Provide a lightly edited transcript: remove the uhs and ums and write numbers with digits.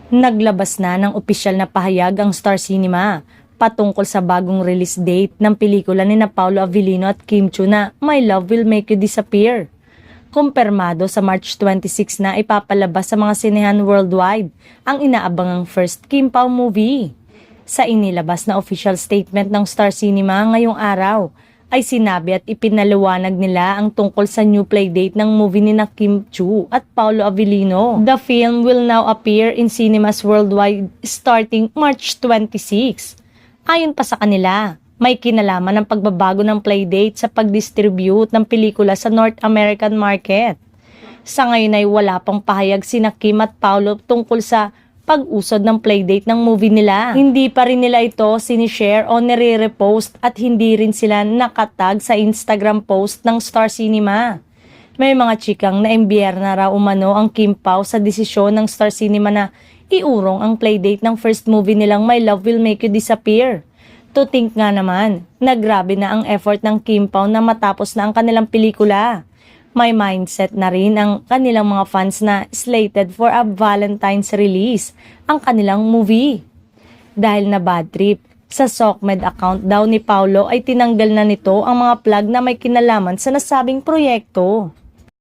Naglabas na ng opisyal na pahayag ang Star Cinema patungkol sa bagong release date ng pelikula ni Paolo Avellino at Kim Chiu na My Love Will Make You Disappear. Kumpirmado sa March 26 na ipapalabas sa mga sinehan worldwide ang inaabangang first Kim Pao movie. Sa inilabas na official statement ng Star Cinema ngayong araw, ay sinabi at ipinaliwanag nila ang tungkol sa new playdate ng movie ni Kim Chiu at Paolo Avellino. The film will now appear in cinemas worldwide starting March 26. Ayon pa sa kanila, may kinalaman ng pagbabago ng playdate sa pag-distribute ng pelikula sa North American market. Sa ngayon ay wala pang pahayag sina Kim at Paolo tungkol sa pag-usod ng playdate ng movie nila. Hindi pa rin nila ito sinishare o nire-repost at hindi rin sila nakatag sa Instagram post ng Star Cinema. May mga chikang na-embiyer na raw umano ang Kim Pao sa desisyon ng Star Cinema na iurong ang playdate ng first movie nilang My Love Will Make You Disappear. To think nga naman, nagrabe na ang effort ng Kim Pao na matapos na ang kanilang pelikula. May mindset na rin ang kanilang mga fans na slated for a Valentine's release ang kanilang movie. Dahil na bad trip, sa SOCMED account daw ni Paolo ay tinanggal na nito ang mga plug na may kinalaman sa nasabing proyekto.